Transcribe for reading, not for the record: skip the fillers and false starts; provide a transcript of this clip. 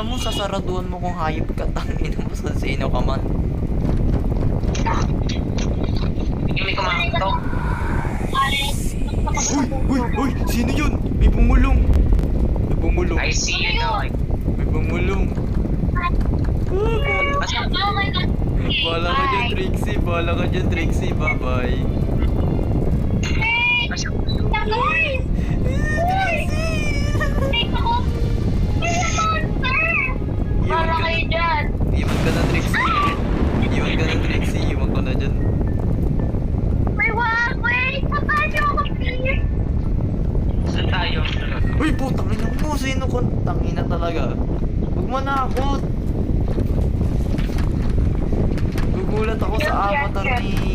ina mo, sasaraduan mo kung hayop ka. Tangina mo, sa sino ka man. Hindi may kumakantok. Uy, sino yun? May bumulong. May bumulong. I see you now. May bumulong. Basta, Bala ka dyan, Trixie. Bala ka dyan, Trixie. Bye-bye. basta. Iwan ka na. Iwan ka na, Trixie. Iwan ka na, Trixie. Iwan ka na dyan. Saan tayo? Uy, putang ina mo. Sino ka? Tangina talaga. Huwag manakot. Gugulat ako sa avatar ni